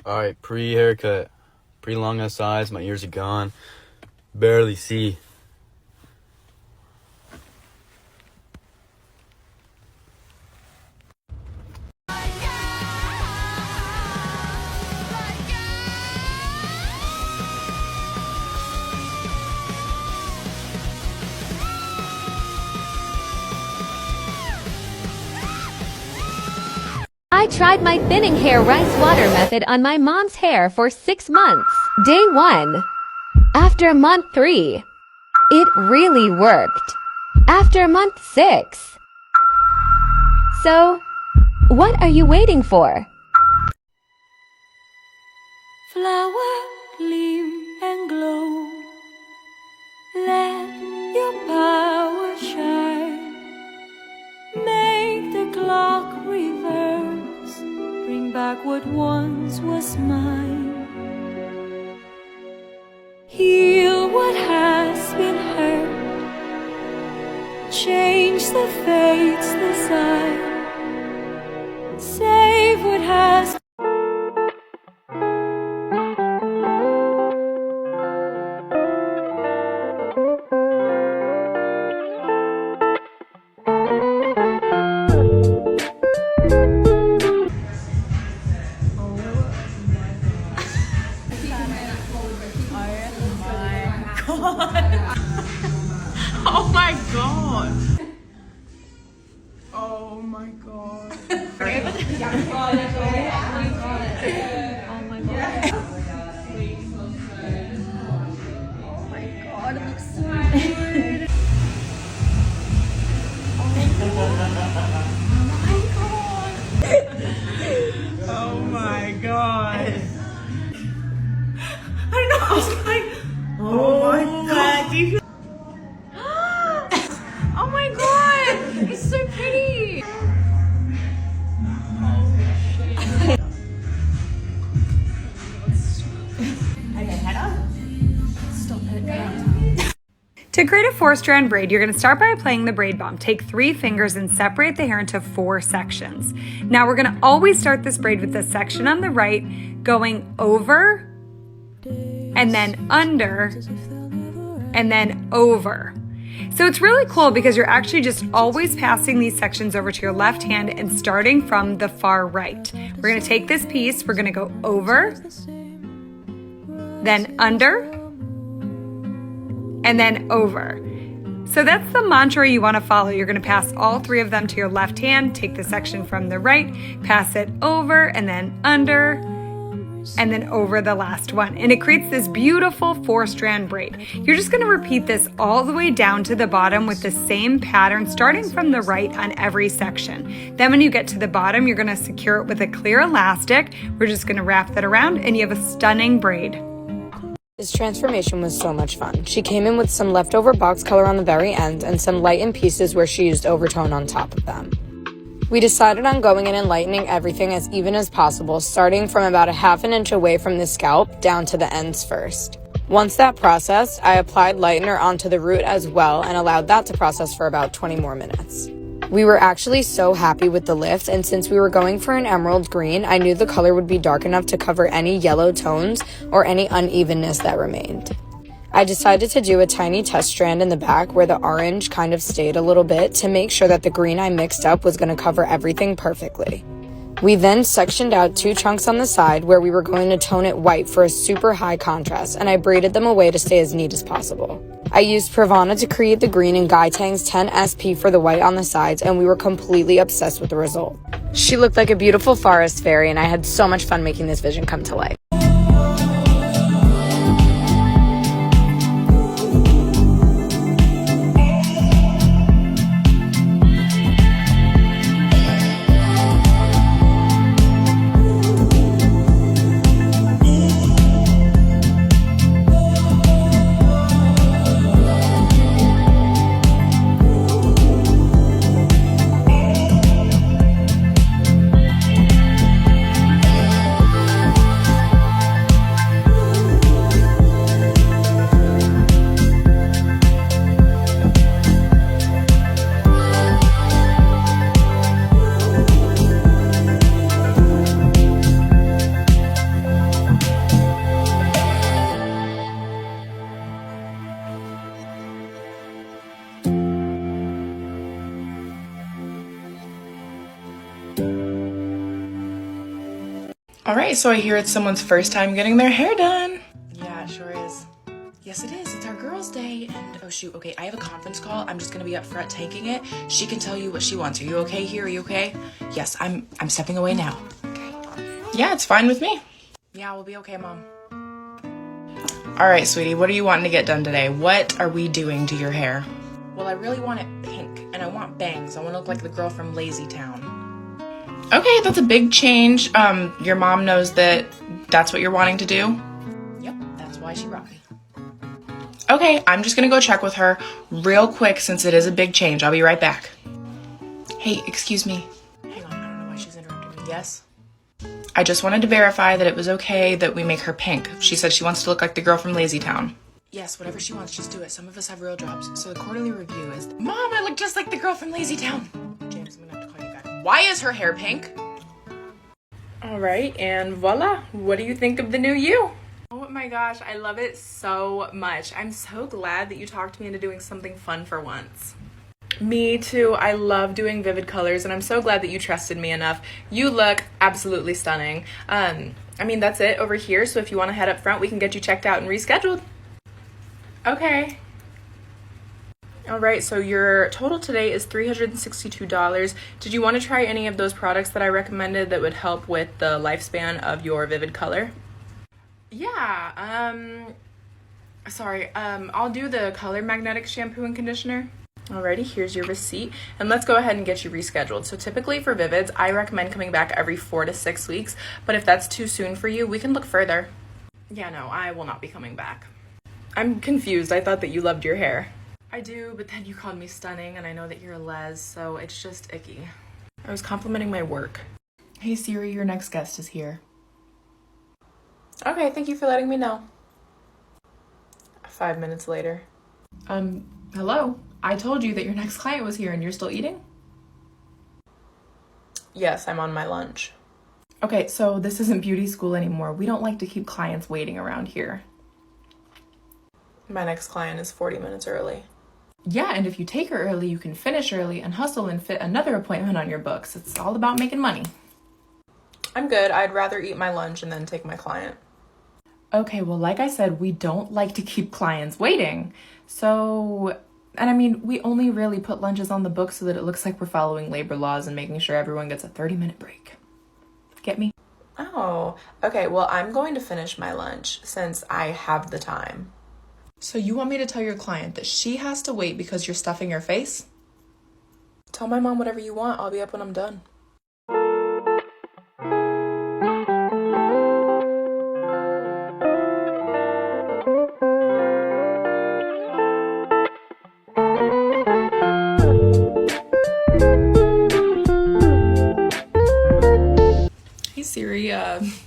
Alright, pre-haircut. Pretty long ass eyes, my ears are gone. Barely see. I tried my thinning hair rice water method on my mom's hair for 6 months. Day 1. After month 3. It really worked. After month 6. So, what are you waiting for? Flower, gleam and glow. Let your power shine. Make the clock reverse. Bring back what once was mine. Heal what has been hurt. Change the fate's desire. Save what has Oh my god. Oh my god. Oh my god. Oh my god, it looks so good. Oh my god. I don't know, I was like, oh my god. Do you feel oh my god! It's so pretty! To create a 4-strand braid, you're going to start by applying the braid bomb. Take 3 fingers and separate the hair into 4 sections. Now we're going to always start this braid with the section on the right going over and then under and then over. So it's really cool because you're actually just always passing these sections over to your left hand and starting from the far right. We're going to take this piece, we're going to go over, then under, and then over. So that's the mantra you want to follow. You're going to pass all 3 of them to your left hand, take the section from the right, pass it over, and then under, and then over the last one. And it creates this beautiful 4-strand braid. You're just going to repeat this all the way down to the bottom with the same pattern, starting from the right on every section. Then when you get to the bottom, you're going to secure it with a clear elastic. We're just going to wrap that around and you have a stunning braid. This transformation was so much fun. She came in with some leftover box color on the very end and some lightened pieces where she used overtone on top of them. We decided on going in and lightening everything as even as possible, starting from about a ½ an inch away from the scalp down to the ends first. Once that processed, I applied lightener onto the root as well and allowed that to process for about 20 more minutes. We were actually so happy with the lift, and since we were going for an emerald green, I knew the color would be dark enough to cover any yellow tones or any unevenness that remained. I decided to do a tiny test strand in the back where the orange kind of stayed a little bit to make sure that the green I mixed up was going to cover everything perfectly. We then sectioned out 2 chunks on the side where we were going to tone it white for a super high contrast, and I braided them away to stay as neat as possible. I used Pravana to create the green and Guy Tang's 10 SP for the white on the sides, and we were completely obsessed with the result. She looked like a beautiful forest fairy, and I had so much fun making this vision come to life. All right, so I hear it's someone's first time getting their hair done. Yeah, it sure is. Yes, it is. It's our girls' day. And oh shoot, okay, I have a conference call. I'm just gonna be up front taking it. She can tell you what she wants. Are you okay here? Are you okay? Yes, I'm stepping away now. Okay. Yeah, it's fine with me. Yeah, we'll be okay, Mom. All right, sweetie, what are you wanting to get done today? What are we doing to your hair? Well, I really want it pink, and I want bangs. I want to look like the girl from Lazy Town. Okay, that's a big change. Your mom knows that that's what you're wanting to do? Yep, that's why she brought me. Okay, I'm just gonna go check with her real quick since it is a big change. I'll be right back. Hey, excuse me. Hang on, I don't know why she's interrupting me. Yes? I just wanted to verify that it was okay that we make her pink. She said she wants to look like the girl from Lazy Town. Yes, whatever she wants, just do it. Some of us have real jobs. So the quarterly review is, Mom, I look just like the girl from Lazy Town. James, I'm gonna have to call you back. Why is her hair pink? All right, and voila. What do you think of the new you? Oh my gosh, I love it so much. I'm so glad that you talked me into doing something fun for once. Me too. I love doing vivid colors, and I'm so glad that you trusted me enough. You look absolutely stunning. I mean, that's it over here, so if you want to head up front, we can get you checked out and rescheduled. Okay. All right, so your total today is $362. Did you want to try any of those products that I recommended that would help with the lifespan of your vivid color? Yeah, I'll do the Color Magnetic shampoo and conditioner. Alrighty, here's your receipt, and let's go ahead and get you rescheduled. So typically for Vivids, I recommend coming back every 4 to 6 weeks, but if that's too soon for you, we can look further. Yeah, no, I will not be coming back. I'm confused. I thought that you loved your hair. I do, but then you called me stunning, and I know that you're a les, so it's just icky. I was complimenting my work. Hey Siri, your next guest is here. Okay, thank you for letting me know. 5 minutes later. Hello? I told you that your next client was here and you're still eating? Yes, I'm on my lunch. Okay, so this isn't beauty school anymore. We don't like to keep clients waiting around here. My next client is 40 minutes early. Yeah, and if you take her early, you can finish early and hustle and fit another appointment on your books. It's all about making money. I'm good. I'd rather eat my lunch and then take my client. Okay, well, like I said, we don't like to keep clients waiting. So, and I mean, we only really put lunches on the book so that it looks like we're following labor laws and making sure everyone gets a 30-minute break. Get me? Oh, okay, well, I'm going to finish my lunch since I have the time. So you want me to tell your client that she has to wait because you're stuffing your face? Tell my mom whatever you want. I'll be up when I'm done. Hey Siri,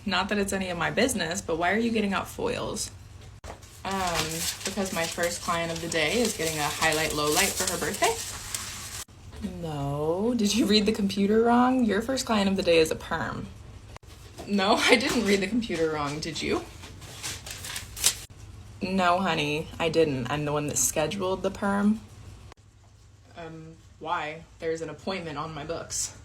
not that it's any of my business, but why are you getting out foils? Because my first client of the day is getting a highlight low light for her birthday. No, did you read the computer wrong? Your first client of the day is a perm. No, I didn't read the computer wrong, did you? No, honey, I didn't. I'm the one that scheduled the perm. Why? There's an appointment on my books.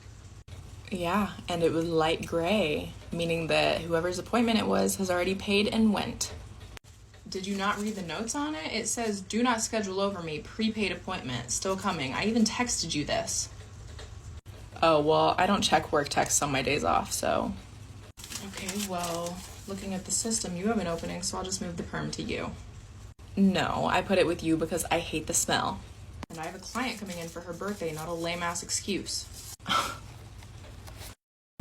Yeah, and it was light gray, meaning that whoever's appointment it was has already paid and went. Did you not read the notes on it? It says, do not schedule over me, prepaid appointment, still coming. I even texted you this. Oh, well, I don't check work texts on my days off, so. Okay, well, looking at the system, you have an opening, so I'll just move the perm to you. No, I put it with you because I hate the smell. And I have a client coming in for her birthday, not a lame-ass excuse.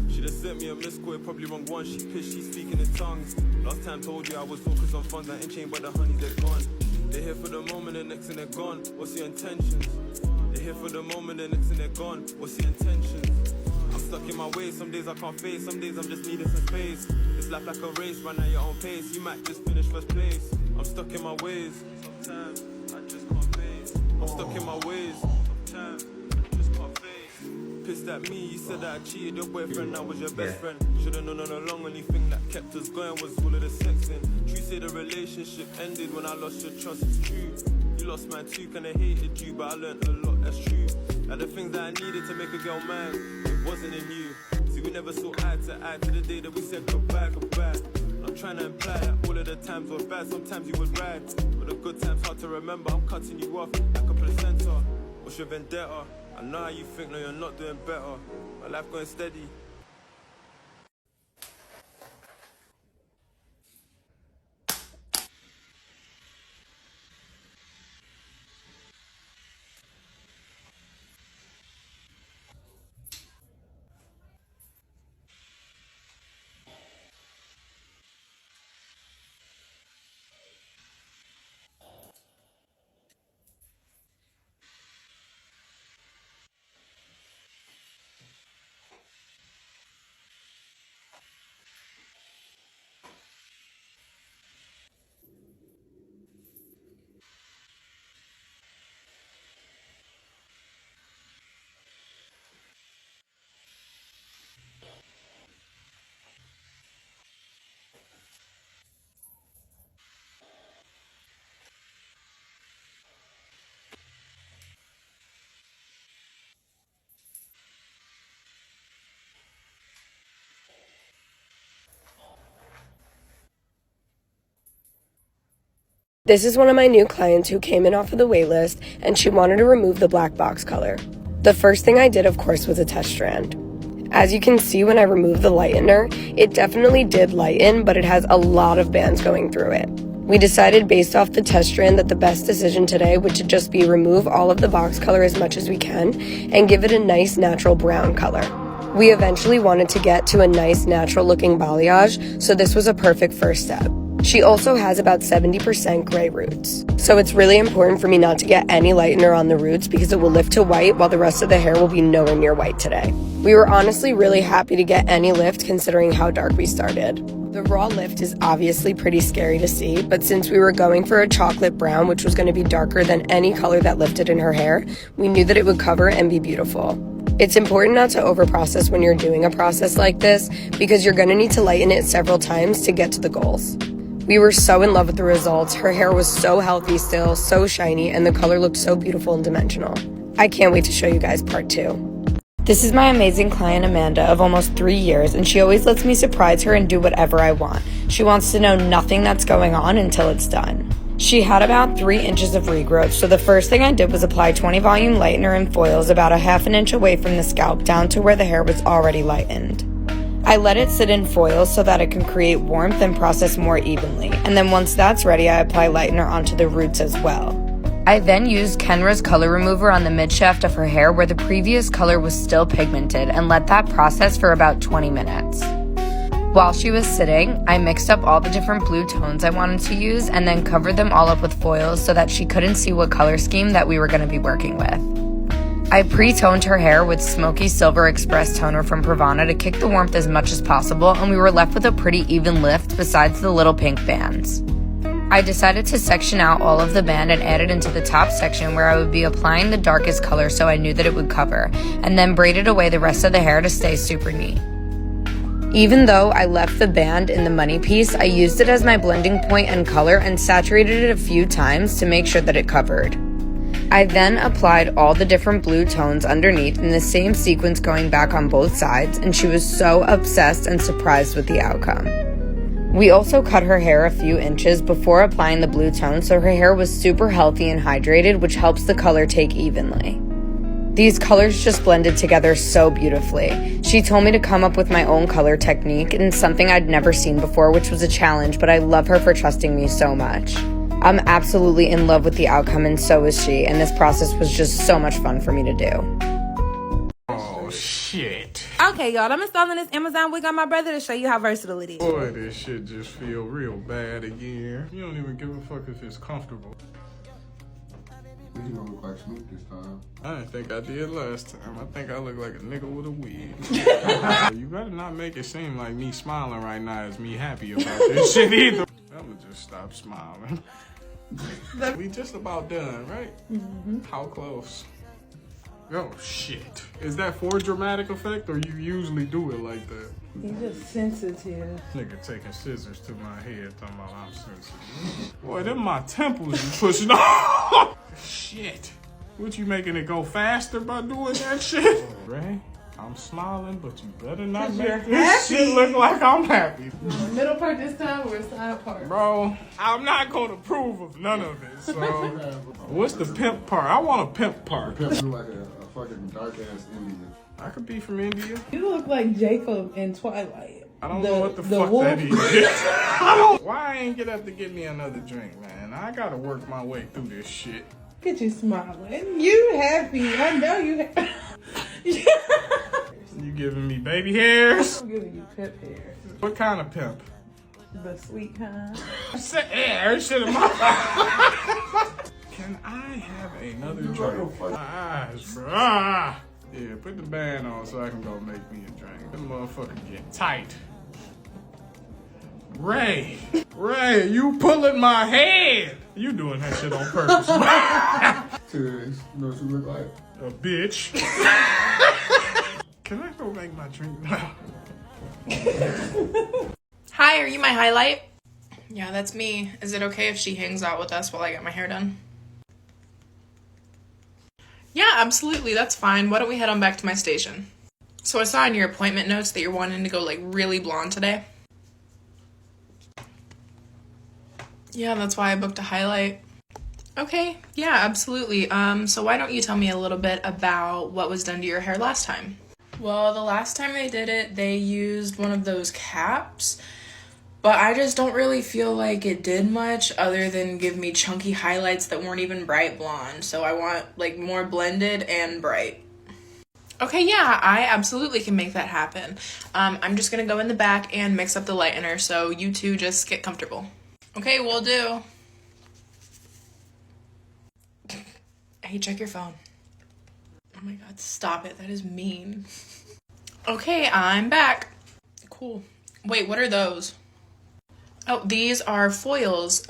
She just sent me a missed call, probably wrong one. She pissed, she's speaking in tongues. Last time told you I was focused on funds. I ain't chained, but the honeys, they're gone. They're here for the moment, the next and they're gone. What's your intentions? They're here for the moment, the next and they're gone. What's your intentions? I'm stuck in my ways, some days I can't face, some days I'm just needing some space. It's life like a race, run at your own pace. You might just finish first place. I'm stuck in my ways, sometimes I just can't face. I'm stuck in my ways, sometimes I just can't face. Pissed at me, you said that I cheated your boyfriend, I was your best friend. Should've known all along, only thing that kept us going was all of the sexing. True say the relationship ended when I lost your trust, it's true. You lost mine too, kinda hated you, but I learned a lot, that's true. Like the things that I needed to make a girl mine, it wasn't in you. See, we never saw eye to eye to the day that we said goodbye, goodbye. Not trying to imply that all of the times were bad, sometimes you would ride. But the good times hard to remember, I'm cutting you off like a placenta. What's your vendetta? I know how you think, no you're not doing better. My life going steady. This is one of my new clients who came in off of the wait list, and she wanted to remove the black box color. The first thing I did, of course, was a test strand. As you can see, when I removed the lightener, it definitely did lighten, but it has a lot of bands going through it. We decided based off the test strand that the best decision today would to just be remove all of the box color as much as we can and give it a nice natural brown color. We eventually wanted to get to a nice natural looking balayage, so this was a perfect first step. She also has about 70% gray roots. So it's really important for me not to get any lightener on the roots because it will lift to white while the rest of the hair will be nowhere near white today. We were honestly really happy to get any lift considering how dark we started. The raw lift is obviously pretty scary to see, but since we were going for a chocolate brown, which was going to be darker than any color that lifted in her hair, we knew that it would cover and be beautiful. It's important not to overprocess when you're doing a process like this because you're going to need to lighten it several times to get to the goals. We were so in love with the results. Her hair was so healthy still, so shiny, and the color looked so beautiful and dimensional. I can't wait to show you guys part 2. This is my amazing client Amanda of almost 3 years, and she always lets me surprise her and do whatever I want. She wants to know nothing that's going on until it's done. She had about 3 inches of regrowth, so the first thing I did was apply 20 volume lightener and foils about a ½ an inch away from the scalp down to where the hair was already lightened. I let it sit in foil so that it can create warmth and process more evenly, and then once that's ready, I apply lightener onto the roots as well. I then used Kenra's color remover on the mid-shaft of her hair where the previous color was still pigmented and let that process for about 20 minutes. While she was sitting, I mixed up all the different blue tones I wanted to use and then covered them all up with foils so that she couldn't see what color scheme that we were going to be working with. I pre-toned her hair with Smoky Silver Express toner from Pravana to kick the warmth as much as possible, and we were left with a pretty even lift besides the little pink bands. I decided to section out all of the band and add it into the top section where I would be applying the darkest color so I knew that it would cover, and then braided away the rest of the hair to stay super neat. Even though I left the band in the money piece, I used it as my blending point and color and saturated it a few times to make sure that it covered. I then applied all the different blue tones underneath in the same sequence going back on both sides, and she was so obsessed and surprised with the outcome. We also cut her hair a few inches before applying the blue tone so her hair was super healthy and hydrated, which helps the color take evenly. These colors just blended together so beautifully. She told me to come up with my own color technique and something I'd never seen before, which was a challenge, but I love her for trusting me so much. I'm absolutely in love with the outcome, and so is she, and this process was just so much fun for me to do. Oh, shit. Okay, y'all, I'm installing this Amazon wig on my brother to show you how versatile it is. Boy, this shit just feel real bad again. You don't even give a fuck if it's comfortable. You don't look like Snoop this time. I didn't think I did last time. I think I look like a nigga with a wig. You better not make it seem like me smiling right now is me happy about this shit either. I'ma just stop smiling. We just about done, right? Mm-hmm. How close? Oh, shit. Is that for dramatic effect, or you usually do it like that? You're just sensitive. Nigga taking scissors to my head, talking about I'm sensitive. Boy, them my temples you pushing off. Shit. What, you making it go faster by doing that shit? Ray, I'm smiling, but you better not make this shit look like I'm happy. Middle part this time or side part? Bro, I'm not gonna approve of none of it, so. What's the pimp part? I want a pimp part. Pimp look like a fucking dark ass Indian. I could be from India. You look like Jacob in Twilight. I don't know what the fuck wolf. That is. Why I ain't get up to get me another drink, man? I gotta work my way through this shit. Look at you smiling. You happy. I know you happy. You giving me baby hairs? I'm giving you pimp hair. What kind of pimp? The sweet kind. Air shit in my eyes. Can I have another drink? My eyes, bro. Ah. Yeah, put the band on so I can go make me a drink. This motherfucker get tight. Ray, you pulling my head. You doing that shit on purpose. Cause you know what you look like? A bitch. Can I go make my drink now? Hi, are you my highlight? Yeah, that's me. Is it okay if she hangs out with us while I get my hair done? Yeah, absolutely, that's fine. Why don't we head on back to my station? So I saw in your appointment notes that you're wanting to go like really blonde today. Yeah, that's why I booked a highlight. Okay, yeah, absolutely. So why don't you tell me a little bit about what was done to your hair last time? Well, the last time they did it, they used one of those caps, but I just don't really feel like it did much other than give me chunky highlights that weren't even bright blonde. So I want like more blended and bright. Okay, yeah, I absolutely can make that happen. I'm just gonna go in the back and mix up the lightener, so you two just get comfortable. Okay, will do. Hey, check your phone. Oh my god, stop it. That is mean. Okay, I'm back. Cool. Wait, what are those? Oh, these are foils.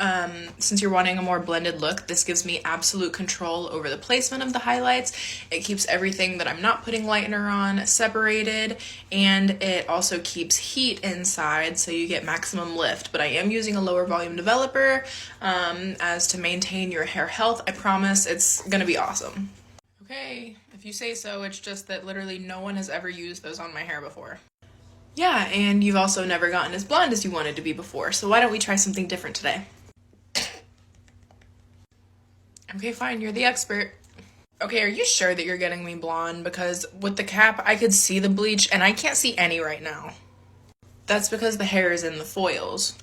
Since you're wanting a more blended look, this gives me absolute control over the placement of the highlights. It keeps everything that I'm not putting lightener on separated, and it also keeps heat inside so you get maximum lift. But I am using a lower volume developer as to maintain your hair health. I promise it's gonna be awesome. Okay, if you say so. It's just that literally no one has ever used those on my hair before. Yeah, and you've also never gotten as blonde as you wanted to be before, so why don't we try something different today? Okay, fine, you're the expert. Okay, are you sure that you're getting me blonde? Because with the cap, I could see the bleach, and I can't see any right now. That's because the hair is in the foils.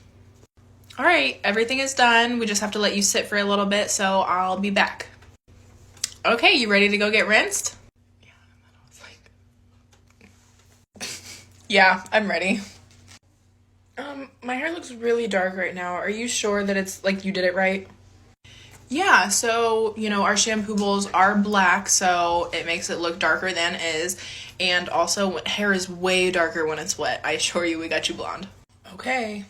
Alright, everything is done. We just have to let you sit for a little bit, so I'll be back. Okay, you ready to go get rinsed? Yeah, I'm ready. My hair looks really dark right now. Are you sure that it's, like, you did it right? Yeah, so, you know, our shampoo bowls are black, so it makes it look darker than is. And also, hair is way darker when it's wet. I assure you we got you blonde. Okay.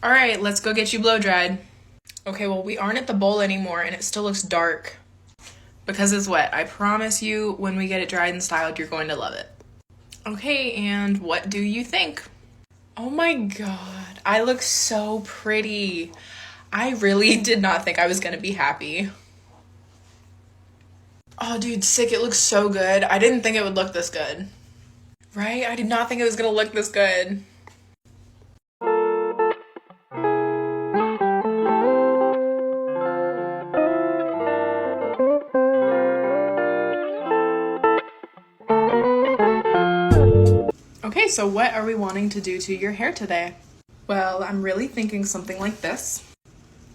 Alright, let's go get you blow dried. Okay, well, we aren't at the bowl anymore, and it still looks dark. Because it's wet. I promise you, when we get it dried and styled, you're going to love it. Okay, and what do you think? Oh my god, I look so pretty. I really did not think I was gonna be happy. Oh dude, sick, it looks so good. I didn't think it would look this good. Right? I did not think it was gonna look this good. Okay, so what are we wanting to do to your hair today? Well, I'm really thinking something like this.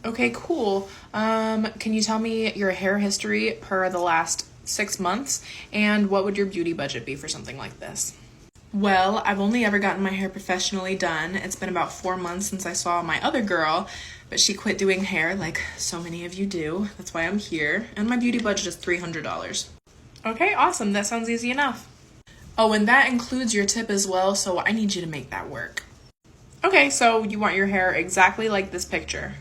Okay, cool. Can you tell me your hair history per the last 6 months, and what would your beauty budget be for something like this? Well, I've only ever gotten my hair professionally done. It's been about 4 months since I saw my other girl, but she quit doing hair like so many of you do. That's why I'm here, and my beauty budget is $300. Okay, awesome. That sounds easy enough. Oh, and that includes your tip as well, so I need you to make that work. Okay, so you want your hair exactly like this picture?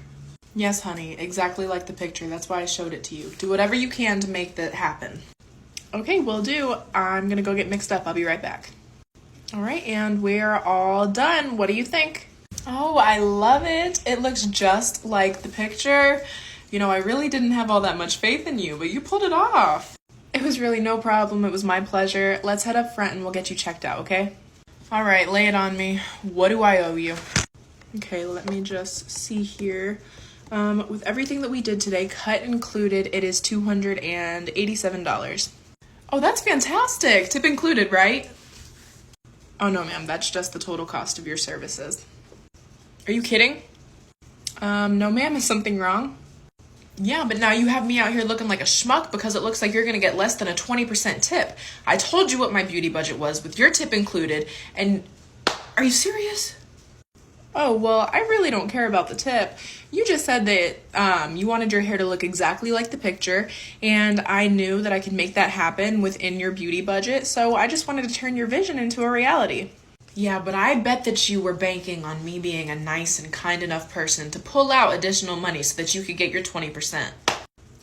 Yes, honey, exactly like the picture. That's why I showed it to you. Do whatever you can to make that happen. Okay, will do. I'm gonna go get mixed up. I'll be right back. All right, and we're all done. What do you think? Oh, I love it. It looks just like the picture. You know, I really didn't have all that much faith in you, but you pulled it off. It was really no problem. It was my pleasure. Let's head up front and we'll get you checked out, okay? All right, lay it on me. What do I owe you? Okay, let me just see here. With everything that we did today, cut included, it is $287. Oh, that's fantastic. Tip included, right? Oh, no, ma'am. That's just the total cost of your services. Are you kidding? No, ma'am. Is something wrong? Yeah, but now you have me out here looking like a schmuck because it looks like you're going to get less than a 20% tip. I told you what my beauty budget was with your tip included, and are you serious? Oh, well, I really don't care about the tip. You just said that you wanted your hair to look exactly like the picture, and I knew that I could make that happen within your beauty budget, so I just wanted to turn your vision into a reality. Yeah, but I bet that you were banking on me being a nice and kind enough person to pull out additional money so that you could get your 20%.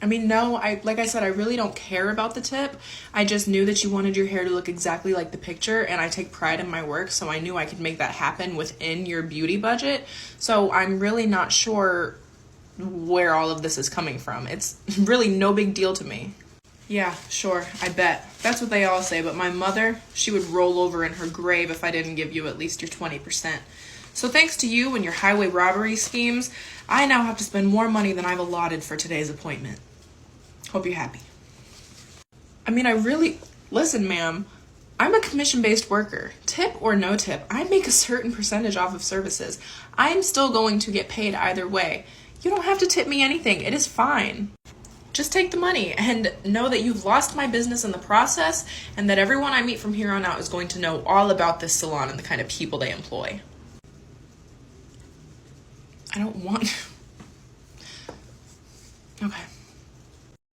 I mean, no, like I said, I really don't care about the tip. I just knew that you wanted your hair to look exactly like the picture, and I take pride in my work, so I knew I could make that happen within your beauty budget. So I'm really not sure where all of this is coming from. It's really no big deal to me. Yeah, sure, I bet. That's what they all say, but my mother, she would roll over in her grave if I didn't give you at least your 20%. So thanks to you and your highway robbery schemes, I now have to spend more money than I've allotted for today's appointment. Hope you're happy. I mean, listen, ma'am, I'm a commission-based worker. Tip or no tip, I make a certain percentage off of services. I'm still going to get paid either way. You don't have to tip me anything. It is fine. Just take the money and know that you've lost my business in the process and that everyone I meet from here on out is going to know all about this salon and the kind of people they employ. I don't want... Okay.